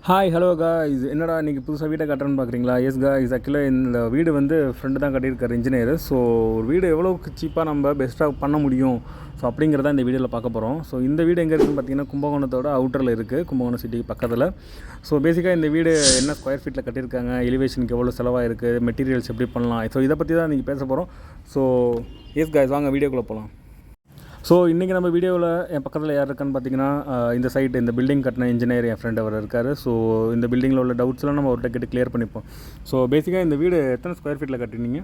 Hi hello guys, என்னடா இன்றைக்கி புதுசாக வீட்டை கட்டுறேன்னு பார்க்குறீங்களா? எஸ் காய்ஸ், ஆக்சுவலாக இந்த வீடு வந்து ஃப்ரெண்டு தான் கட்டியிருக்காரு, இன்ஜினியர். ஸோ ஒரு வீடு எவ்வளோக்கு சீப்பாக நம்ம பெஸ்ட்டாக பண்ண முடியும், ஸோ அப்படிங்கிறத இந்த வீடியோவில் பார்க்க போகிறோம். ஸோ இந்த வீடு எங்கே இருக்குதுன்னு பார்த்தீங்கன்னா கும்பகோணத்தோட அவுட்டரில் இருக்குது, கும்பகோணம் சிட்டிக்கு பக்கத்தில். ஸோ பேசிக்காக இந்த வீடு என்ன ஸ்கொயர் ஃபீட்டில் கட்டியிருக்காங்க, எலிவேஷனுக்கு எவ்வளோ செலவாக இருக்குது, மெட்டீரியல்ஸ் எப்படி பண்ணலாம், ஸோ இதை பற்றி தான் இன்றைக்கி பேச போகிறோம். ஸோ எஸ் காய்ஸ், வாங்க வீடியோக்குள்ளே போகலாம். ஸோ இன்றைக்கி நம்ம வீடியோவில் என் பக்கத்தில் யார் இருக்கான்னு பார்த்தீங்கன்னா, இந்த சைட் இந்த பில்டிங் கட்டின இன்ஜினியர் என் ஃப்ரெண்ட் அவர் இருக்கார். ஸோ இந்த பில்டிங்கில் உள்ள டவுட்ஸ்லாம் நம்ம அவர்கிட்ட கேட்டு கிளியர் பண்ணிப்போம். ஸோ பேசிக்காக இந்த வீடு எத்தனை ஸ்கொயர் ஃபீட்டில் கட்டினீங்க?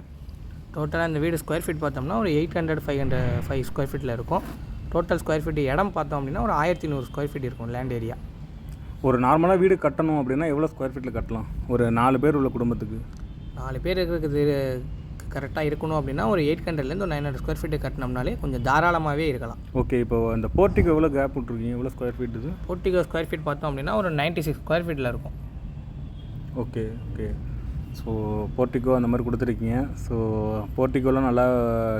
டோட்டலாக இந்த வீடு ஸ்கொயர் ஃபீட் பார்த்தோம்னா ஒரு 800-505 ஸ்கொயர் ஃபீட்டில் இருக்கும். டோட்டல் ஸ்கொயர் ஃபீட் இடம் பார்த்தோம் அப்படின்னா ஒரு 1100 ஸ்கொயர் ஃபீட் இருக்கும் லேண்ட் ஏரியா. ஒரு நார்மலாக வீடு கட்டணும் அப்படின்னா எவ்வளோ ஸ்கொயர் ஃபீட்டில் கட்டலாம்? ஒரு 4 பேர் உள்ள குடும்பத்துக்கு 4 பேர் இருக்கிறது கரெக்டாக இருக்கணும் அப்படின்னா ஒரு 800லேருந்து ஒரு 900 ஸ்கொயர் ஃபீட்டு கட்டினோம்னாலே கொஞ்சம் தாராளமாகவே இருக்கலாம். ஓகே, இப்போ அந்த போர்ட்டிக்கு எவ்வளோ கேப் விட்ருக்கீங்க? எவ்வளோ ஸ்கொயர் ஃபீட் இது? போர்ட்டிகோ ஸ்கொயர் ஃபீட் பார்த்தோம் அப்படின்னா ஒரு 96 ஸ்கொயர் ஃபீட்டில் இருக்கும். Okay okay. ஸோ போர்ட்டிகோ அந்த மாதிரி கொடுத்துருக்கீங்க. ஸோ போர்ட்டிகோலாம் நல்லா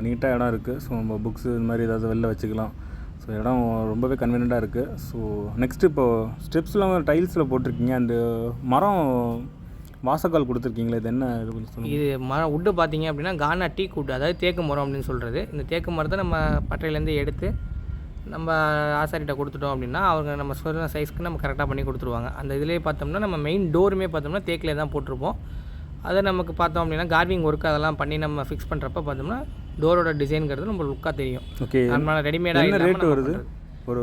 நீட்டாக இடம் இருக்குது. ஸோ நம்ம புக்ஸு இந்த மாதிரி ஏதாவது வெளில வச்சுக்கலாம். ஸோ இடம் ரொம்பவே கன்வீனியண்ட்டாக இருக்குது. ஸோ நெக்ஸ்ட்டு இப்போது ஸ்டெப்ஸ்லாம் டைல்ஸில் போட்டிருக்கீங்க. அந்த மரம் வாசக்கால் கொடுத்துருக்கீங்களா? இது என்ன இது மரம் உட்டு பார்த்தீங்க அப்படின்னா கானா டீ குட், அதாவது தேக்கு மரம் அப்படின்னு சொல்கிறது. இந்த தேக்கு மரத்தை நம்ம பட்டையிலேருந்து எடுத்து நம்ம ஆசாரிகிட்ட கொடுத்துட்டோம் அப்படின்னா அவங்க நம்ம சொன்ன சைஸ்க்கு நம்ம கரெக்டாக பண்ணி கொடுத்துருவாங்க. அந்த இதிலே பார்த்தோம்னா நம்ம மெயின் டோருமே பார்த்தோம்னா தேக்கிலே தான் போட்டிருப்போம். அதை நமக்கு பார்த்தோம் அப்படின்னா கார்விங் ஒர்க் அதெல்லாம் பண்ணி நம்ம ஃபிக்ஸ் பண்ணுறப்ப பார்த்தோம்னா டோரோட டிசைனுங்கிறது நம்ம லுக்காக தெரியும். ஓகே, நம்ம ரெடிமேடாக ரேட் வருது.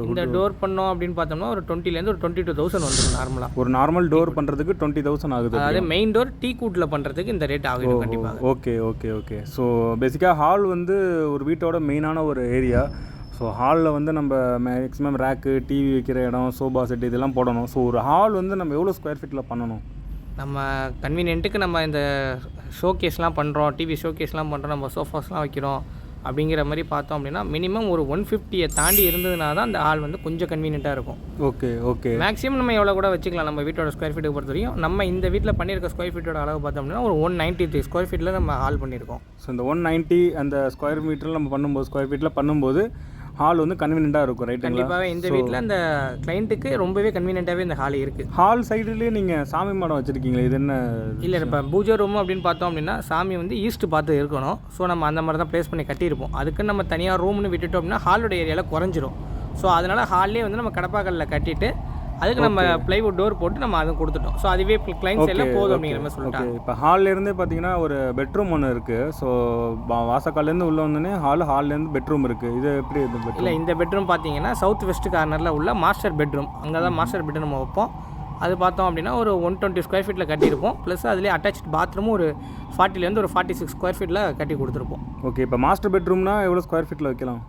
இந்த டோர் பண்ணோம் அப்படின்னு பார்த்தோம்னா ஒரு 20லேருந்து ஒரு 22,000 வந்துடும் நார்மலாக. ஒரு நார்மல் டோர் பண்ணுறதுக்கு 20,000 ஆகுது. அதாவது மெயின் டோர் டீ கூட்டில் பண்ணுறதுக்கு இந்த ரேட் ஆகும் கண்டிப்பாக. Okay okay okay. ஸோ பேசிக்காக ஹால் வந்து ஒரு வீட்டோட மெயினான ஒரு ஏரியா. ஸோ ஹாலில் வந்து நம்ம மேக்ஸிமம் ரேக்கு, டிவி வைக்கிற இடம், சோபா செட் இதெல்லாம் போடணும். ஸோ ஒரு ஹால் வந்து நம்ம எவ்வளோ ஸ்கொயர் ஃபீட்டில் பண்ணணும்? நம்ம கன்வீனியன்ட்டுக்கு நம்ம இந்த ஷோகேஸ்லாம் பண்ணுறோம், டிவி ஷோகேஸ்லாம் பண்ணுறோம், நம்ம சோஃபாஸ்லாம் வைக்கிறோம் அப்படிங்கிற மாதிரி பார்த்தோம் அப்படின்னா மினிமம் ஒரு 150 தாண்டி இருந்ததுனா தான் அந்த ஹால் வந்து கொஞ்சம் கன்வீனியண்ட்டாக இருக்கும். Okay okay. மேக்ஸிமம் நம்ம எவ்வளோ கூட வச்சுக்கலாம். நம்ம வீட்டோட ஸ்கொயர் ஃபீட்டுக்கு பொறுத்த வரைக்கும் நம்ம இந்த வீட்டில் பண்ணியிருக்க ஸ்கொயர் ஃபீட்டோட அளவு பார்த்தோம் அப்படின்னா ஒரு 193 ஸ்கொயர் ஃபீட்டில் நம்ம ஹால் பண்ணியிருக்கோம். ஸோ இந்த 190 அந்த ஸ்கொயர் மீட்டரில் நம்ம பண்ணும்போது ஸ்கொயர் ஃபீட்டில் பண்ணும்போது ஹால் வந்து கன்வீனியண்ட்டாக இருக்கும், ரைட்? கண்டிப்பாகவே இந்த வீட்டில் அந்த கிளைண்ட்டுக்கு ரொம்பவே கன்வீனியண்ட்டாகவே இந்த ஹால் இருக்குது. ஹால் சைடுலேயே நீங்கள் சாமி மாடம் வச்சுருக்கீங்களா? இது என்ன? இல்லை, இப்போ பூஜை ரூம் அப்படின்னு பார்த்தோம் அப்படின்னா சாமி வந்து ஈஸ்ட் பார்த்து இருக்கணும். ஸோ நம்ம அந்த மாதிரி தான் ப்ளேஸ் பண்ணி கட்டியிருப்போம். அதுக்கு நம்ம தனியாக ரூம்னு விட்டுட்டோம் அப்படின்னா ஹாலோட ஏரியாவில் குறைஞ்சிரும். ஸோ அதனால் ஹால்லேயே வந்து நம்ம கடப்பாக்கல்லில் கட்டிட்டு அதுக்கு நம்ம ப்ளைவுட் டோர் போட்டு நம்ம அதுவும் கொடுத்துட்டோம். ஸோ அதுவே கிளைண்ட்ஸ் எல்லாம் போதும் அப்படிங்கிற மாதிரி சொல்லிட்டாங்க. இப்போ ஹால்லேருந்தே பார்த்தீங்கன்னா ஒரு பெட்ரூம் ஒன்று இருக்குது. ஸோ வாசக்கால்லேருந்து உள்ளே வந்தோடனே ஹால்லேருந்து பெட்ரூம் இருக்குது. இது எப்படி? இது இல்லை, இந்த பெட்ரூம் பார்த்தீங்கன்னா சவுத் வெஸ்ட் கார்னரில் உள்ள மாஸ்டர் பெட்ரூம். அங்கே தான் மாஸ்டர் பெட்ரூம் நம்ம வைப்போம். அது பார்த்தோம் அப்படின்னா ஒரு 120 ஸ்கொயர் ஃபீட்டில் கட்டியிருப்போம். ப்ளஸ் அதிலே அட்டாச் பாத்ரூமும் ஒரு 40லேருந்து ஒரு 46 ஸ்கொயர் ஃபீட்டில் கட்டி கொடுத்துருப்போம். ஓகே, இப்போ மாஸ்டர் பெட்ரூம்னா எவ்வளோ ஸ்கொயர் ஃபீட்டில் வைக்கலாம்?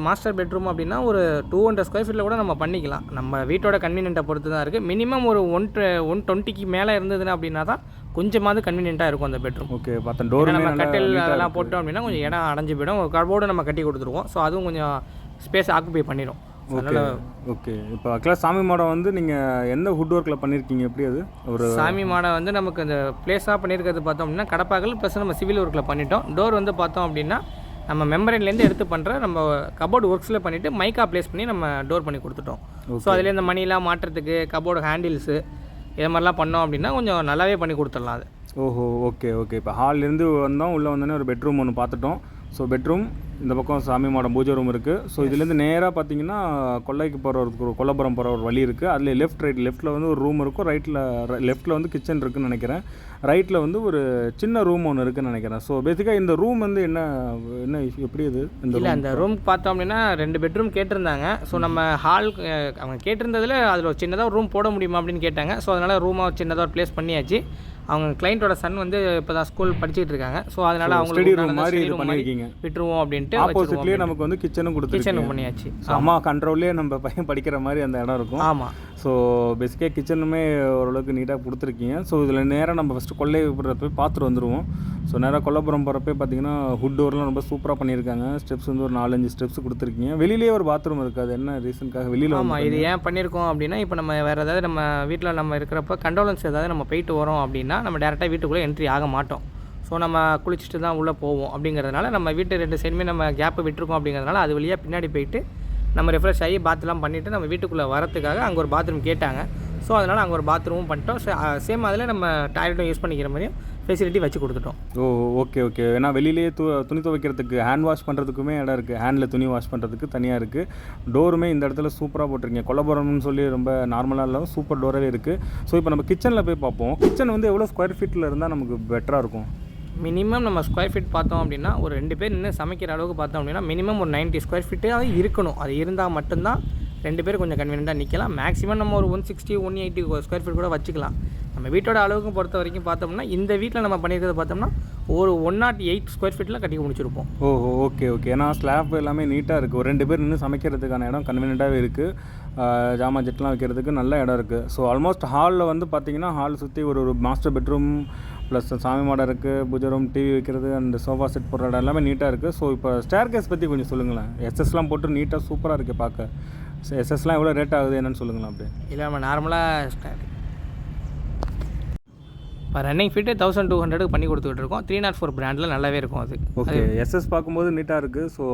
மாஸ்டர் பெட்ரூம் அப்படின்னா ஒரு 200 ஸ்கொயர் ஃபீட்டில் கூட நம்ம பண்ணிக்கலாம். நம்ம வீட்டோட கன்வீனியன்ட்டை பொறுத்து தான் இருக்குது. மினிமம் ஒரு 120க்கு மேலே இருந்ததுன்னா அப்படின்னா தான் கொஞ்சமாவது கன்வீனியன்ட்டாக இருக்கும் அந்த பெட்ரூம். ஓகே, பார்த்தேன் டோர் நம்ம கட்டில் அதெல்லாம் போட்டோம் அப்படின்னா கொஞ்சம் இடம் அடைஞ்சு போயிடும். ஒரு கபோர்டு நம்ம கட்டி கொடுத்துருவோம். ஸோ அதுவும் கொஞ்சம் ஸ்பேஸ் ஆக்குபை பண்ணிடும். Okay okay. இப்போ ஆக்சுவலாக சாமி மாடம் வந்து நீங்கள் எந்த வுட் ஒர்க்கில் பண்ணியிருக்கீங்க? எப்படி அது? ஒரு சாமி மாடம் வந்து நமக்கு இந்த பிளேஸாக பண்ணியிருக்கிறது பார்த்தோம் அப்படின்னா கடப்பாக்கல் ப்ளஸ் நம்ம சிவில் ஒர்க்கில் பண்ணிட்டோம். டோர் வந்து பார்த்தோம் அப்படின்னா நம்ம மெம்பரின்லேருந்து எடுத்து பண்ணுற நம்ம கபோர்டு ஒர்க்ஸில் பண்ணிவிட்டு மைக்கா ப்ளேஸ் பண்ணி நம்ம டோர் பண்ணி கொடுத்துட்டோம். ஸோ அதில் இந்த மணிலாம் மாட்டுறதுக்கு கபோர்டு ஹேண்டில்ஸு இது மாதிரிலாம் பண்ணோம் அப்படின்னா கொஞ்சம் நல்லாவே பண்ணி கொடுத்துடலாம் அது. ஓஹோ, ஓகே ஓகே. இப்போ ஹால்லேருந்து வந்தோம், உள்ளே வந்தோடனே ஒரு பெட்ரூம் ஒன்று பார்த்துட்டோம். ஸோ பெட்ரூம், இந்த பக்கம் சாமி மாடம் பூஜை ரூம் இருக்குது. ஸோ இதுலேருந்து நேராக பார்த்தீங்கன்னா கொல்லைக்கு போகிற ஒரு கொல்லப்புறம் போகிற ஒரு வழி இருக்குது. அதில் லெஃப்ட்டில் வந்து ஒரு ரூம் இருக்கும். லெஃப்ட்டில் வந்து கிச்சன் இருக்குதுன்னு நினைக்கிறேன். ரைட்டில் வந்து ஒரு சின்ன ரூம் ஒன்று இருக்குதுன்னு நினைக்கிறேன். ஸோ பேசிக்காக இந்த ரூம் வந்து என்ன எப்படி இது? அந்த ரூம் பார்த்தோம் அப்படின்னா 2 பெட்ரூம் கேட்டிருந்தாங்க. ஸோ நம்ம ஹால் அவங்க கேட்டிருந்ததில் அதில் ஒரு சின்னதாக ஒரு ரூம் போட முடியுமா அப்படின்னு கேட்டாங்க. ஸோ அதனால் ரூமாக சின்னதாக ஒரு ப்ளேஸ் பண்ணியாச்சு. அவங்க கிளைண்ட்டோட சன் வந்து இப்போ தான் ஸ்கூல் படிச்சுட்டு இருக்காங்க. ஸோ அதனால் அவங்க ஸ்டடி ரூம் மாதிரி இது பண்ணியிருக்கீங்க. விட்டுருவோம் அப்படின்ட்டு ஆப்போசிட்லேயே நமக்கு வந்து கிச்சனும் பண்ணியாச்சு. அம்மா கண்ட்ரோல்லேயே நம்ம பையன் படிக்கிற மாதிரி அந்த இடம் இருக்கும். ஆமாம். ஸோ பேசிக்காக கிச்சனுமே ஓரளவுக்கு நீட்டாக கொடுத்துருக்கீங்க. ஸோ இதில் நேராக நம்ம ஃபஸ்ட்டு கொல்லைப்புறத்தை போய் பார்த்துட்டு வந்துடுவோம். ஸோ நேராக கொல்லப்புறம் போகிறப்ப பார்த்தீங்கன்னா ஹுட் டோர்லாம் ரொம்ப சூப்பராக பண்ணியிருக்காங்க. ஸ்டெப்ஸ் வந்து ஒரு 4-5 ஸ்டெப்ஸ் கொடுத்துருக்கீங்க. வெளியிலேயே ஒரு பாத்ரூம் இருக்குது. அது என்ன ரீசனுக்காக வெளியில்? ஆமாம், இது ஏன் பண்ணியிருக்கோம் அப்படின்னா இப்போ நம்ம வேறு ஏதாவது நம்ம வீட்டில் நம்ம இருக்கிறப்ப கண்டோலன்ஸ் ஏதாவது நம்ம போயிட்டு வரோம் அப்படின்னா நம்ம டேரெக்டாக வீட்டுக்குள்ளே என்ட்ரி ஆக மாட்டோம். ஸோ நம்ம குளிச்சுட்டு தான் உள்ளே போவோம். அப்படிங்கிறதுனால நம்ம வீட்டு 2 சைடுமே நம்ம கேப்பு விட்டுருக்கோம். அப்படிங்கிறதுனால அது வழியாக பின்னாடி போயிட்டு நம்ம ரெஃப்ரெஷ் ஆகி பாத்லாம் பண்ணிவிட்டு நம்ம வீட்டுக்குள்ளே வரத்துக்காக அங்கே ஒரு பாத்ரூம் கேட்டாங்க. ஸோ அதனால் அங்கே ஒரு பாத்ரூமும் பண்ணிட்டோம். சேம் அதில் நம்ம டாய்லெட்டும் யூஸ் பண்ணிக்கிற மாதிரியும் ஃபெசிலிட்டி வச்சு கொடுத்துட்டோம். ஓ ஓகே ஓகே. ஏன்னா வெளியிலேயே துணி துவைக்கிறதுக்கு ஹேண்ட் வாஷ் பண்ணுறதுக்குமே இடம் இருக்குது, ஹேண்டில் துணி வாஷ் பண்ணுறதுக்கு தனியாக இருக்குது. டோருமே இந்த இடத்துல சூப்பராக போட்டிருக்கீங்க. கொல்லப்புறம்னு சொல்லி ரொம்ப நார்மலாக இல்லாமல் சூப்பர் டோராகவே இருக்குது. ஸோ இப்போ நம்ம கிச்சனில் போய் பார்ப்போம். கிச்சன் வந்து எவ்வளோ ஸ்கொயர் ஃபீட்டில் இருந்தால் நமக்கு பெட்டராக இருக்கும்? மினிமம் நம்ம ஸ்கொயர் ஃபீட் பார்த்தோம் அப்படின்னா ஒரு 2 பேர் நின்று சமைக்கிற அளவுக்கு பார்த்தோம் அப்படின்னா மினிமம் ஒரு 90 ஸ்கொயர் ஃபீட்டாக இருக்கணும். அது இருந்தால் மட்டும்தான் 2 பேர் கொஞ்சம் கன்வீனியண்ட்டாக நிற்கலாம். மேக்ஸிமம் நம்ம ஒரு 160 180 ஸ்கொயர் ஃபீட் கூட வச்சுக்கலாம். நம்ம வீட்டோட அளவுக்கு பொறுத்த வரைக்கும் பார்த்தோம்னா இந்த வீட்டில் நம்ம பண்ணியிருக்கிறத பார்த்தோம்னா ஒரு 108 ஸ்கொயர் ஃபீட்டில் கட்டி முடிச்சிருப்போம். Okay okay. ஏன்னா ஸ்லாப் எல்லாமே நீட்டாக இருக்குது. ஒரு 2 பேர் நின்று சமைக்கிறதுக்கான இடம் கன்வீனியண்ட்டாகவே இருக்குது. ஜாமான் ஜெட்லாம் வைக்கிறதுக்கு நல்ல இடம் இருக்குது. ஸோ ஆல்மோஸ்ட் ஹாலில் வந்து பார்த்திங்கன்னா ஹால் சுற்றி ஒரு மாஸ்டர் பெட்ரூம் ப்ளஸ் சாமி மாடம் இருக்குது, பூஜை ரூம், டிவி வைக்கிறது, அந்த சோஃபா செட் போடுற இடம் எல்லாமே நீட்டாக இருக்குது. ஸோ இப்போ ஸ்டேர் கேஸ் பற்றி கொஞ்சம் சொல்லுங்களேன். எஸ்எஸ்லாம் போட்டு நீட்டாக சூப்பராக இருக்குது பார்க்க. எஸ்எஸ்லாம் எவ்வளோ ரேட் ஆகுது என்னன்னு சொல்லுங்களேன் அப்படியே. இல்லை நம்ம நார்மலாக இப்போ ரன்னிங் ஃபீட்டு 1200 பண்ணி கொடுத்துக்கிட்டு இருக்கோம். 304 பிராண்டில் நல்லாவே இருக்கும் அது. ஓகே. எஸ்எஸ் பார்க்கும்போது நீட்டாக இருக்குது. ஸோ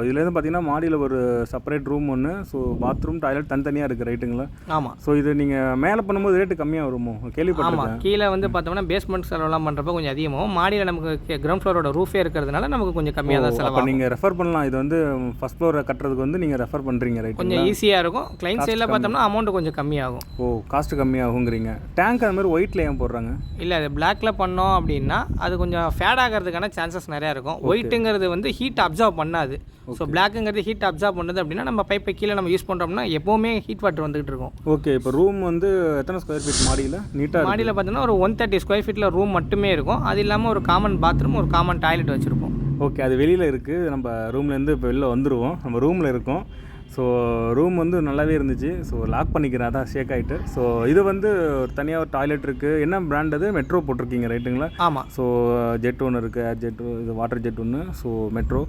இதுலேருந்து பார்த்தீங்கன்னா மாடியில் ஒரு செப்பரேட் ரூம் ஒன்று, ஸோ பாத்ரூம் டாய்லெட் தனித்தனியாக இருக்குது ரைட்டுங்களா? ஆமாம். ஸோ இது நீங்கள் மேலே பண்ணும்போது ரேட்டு கம்மியாக வருமோ கேள்விப்பட்டிருக்கேன். ஆமாம், கீழே வந்து பார்த்தோம்னா பேஸ்மெண்ட் செலவெல்லாம் பண்ணுறப்ப கொஞ்சம் அதிகமாகும். மாடியில் நமக்கு கிரவுண்ட் ஃப்ளோரோட ரூஃபே இருக்கிறதுனால நமக்கு கொஞ்சம் கம்மியாக தான் செலவாகும். நீங்கள் ரெஃபர் பண்ணலாம். இது வந்து ஃபஸ்ட் ஃப்ளோரை கட்டுறதுக்கு வந்து நீங்கள் ரெஃபர் பண்ணுறீங்க ரைட்? கொஞ்சம் ஈஸியாக இருக்கும். கிளைண்ட் சைடில் பார்த்தோம்னா அமௌண்ட்டு கொஞ்சம் கம்மியாகும். காஸ்ட்டு கம்மியாகுங்கிறீங்க. டேங்க் அது மாதிரி ஒயிட்டில் ஏன் போடுறாங்க? இல்லை, அது பிளாக்ல பண்ணோம் அப்படின்னா அது கொஞ்சம் ஃபேட் ஆகிறதுக்கான சான்சஸ் நிறையா இருக்கும். ஒயிட்டுங்கிறது வந்து ஹீட் அப்சர்வ் பண்ணாது. ஸோ பிளாக்குங்கிறது ஹீட் அப்சர்வ் பண்ணுது அப்படின்னா நம்ம பைப்பை கீழே நம்ம யூஸ் பண்ணுறோம்னா எப்போவுமே ஹீட் வாட்டர் வந்துகிட்டு இருக்கும். ஓகே. இப்போ ரூம் வந்து எத்தனை ஸ்கொயர் ஃபீட் மாடியில்? நீட்டாக மாடியில் பார்த்தோன்னா ஒரு 130 ஸ்கொயர் ஃபீட்டில் ரூம் மட்டுமே இருக்கும். அது இல்லாமல் ஒரு காமன் பாத்ரூம், ஒரு காமன் டாய்லெட் வச்சுருப்போம். ஓகே. அது வெளியில் இருக்குது. நம்ம ரூம்லேருந்து இப்போ வெளில வந்துடுவோம். நம்ம ரூமில் இருக்கோம். ஸோ ரூம் வந்து நல்லாவே இருந்துச்சு. ஸோ லாக் பண்ணிக்கிறேன், அதான் ஷேக் ஆகிட்டு. ஸோ இது வந்து தனியாக ஒரு டாய்லெட் இருக்குது. என்ன பிராண்ட் அது? மெட்ரோ போட்டிருக்கீங்க ரைட்டுங்களா? ஆமாம். ஸோ ஜெட் ஒன்று இருக்குது, ஏர் ஜெட், இது வாட்டர் ஜெட் ஒன்று. ஸோ மெட்ரோ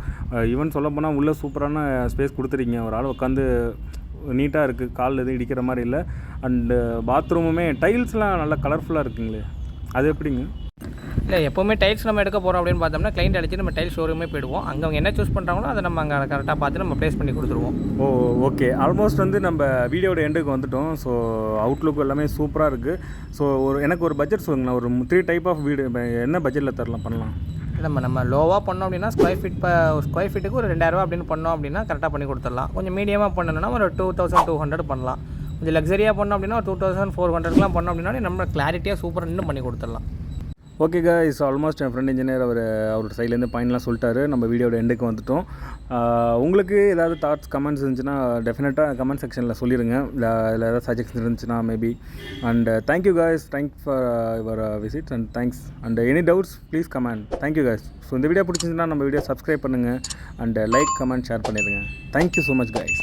ஈவன் சொல்ல போனால் உள்ளே சூப்பரான ஸ்பேஸ் கொடுத்துருக்கீங்க. ஒரு ஆள் உட்காந்து நீட்டாக இருக்குது, கால் எதுவும் இடிக்கிற மாதிரி இல்லை. அண்டு பாத்ரூமுமே டைல்ஸ்லாம் நல்லா கலர்ஃபுல்லாக இருக்குங்களே, அது எப்படிங்க? இல்லை, எப்போவுமே டைல்ஸ் நம்ம எடுக்க போகிறோம் அப்படின்னு பார்த்தோம்னா கிளைண்ட் அடிச்சு நம்ம டைல்ஸ் ஷோரூமே போயிடுவோம். அங்கே அவங்க என்ன சூஸ் பண்ணுறாங்களோ அதை நம்ம அங்கே கரெக்டாக பார்த்து நம்ம ப்ளேஸ் பண்ணி கொடுத்துருவோம். ஓகே. ஆல்மோஸ்ட் வந்து நம்ம வீடியோட எண்டுக்கு வந்துட்டோம். ஸோ அவுட்லுக் எல்லாமே சூப்பராக இருக்குது. ஸோ எனக்கு ஒரு பட்ஜெட் சொல்லுங்கண்ணா. ஒரு 3 டைப் ஆஃப் வீடு என்ன பட்ஜெட்டில் தரலாம் பண்ணலாம்? நம்ம லோவாக பண்ணோம் அப்படின்னா ஸ்கொயர் ஃபீட்டுக்கு ஒரு 2000 அப்படின்னு பண்ணோம் அப்படின்னா கரெக்டாக பண்ணி கொடுத்துடலாம். கொஞ்சம் மீடியமாக பண்ணணும்னா ஒரு 2200 பண்ணலாம். கொஞ்சம் லக்ஸரியாக பண்ணோம் அப்படின்னா ஒரு 2400லாம் பண்ணோம் அப்படின்னா நம்ம கிளாரிட்டியாக சூப்பராக இன்னும் பண்ணி கொடுத்துடலாம். ஓகே கைஸ், ஆல்மோஸ்ட் என் ஃப்ரெண்ட் இன்ஜினியர் அவர் சைட்லேருந்து பாயிண்ட்லாம் சொல்லிட்டாரு. நம்ம வீடியோட எண்டுக்கு வந்துட்டோம். உங்களுக்கு ஏதாவது தாட்ஸ் கமெண்ட்ஸ் இருந்துச்சுன்னா டெஃபினட்டாக கமெண்ட் செக்ஷனில் சொல்லிடுங்க. இல்லை ஏதாவது சஜஷன்ஸ் இருந்துச்சுன்னா maybe. And thank you guys, thanks for your visit and thanks. And any doubts please comment. Thank you guys. So இந்த வீடியோ பிடிச்சிருந்துச்சுன்னா நம்ம வீடியோ சப்ஸ்கிரைப் பண்ணுங்கள் அண்ட் லைக், கமெண்ட், ஷேர் பண்ணிடுங்க. Thank you so much guys.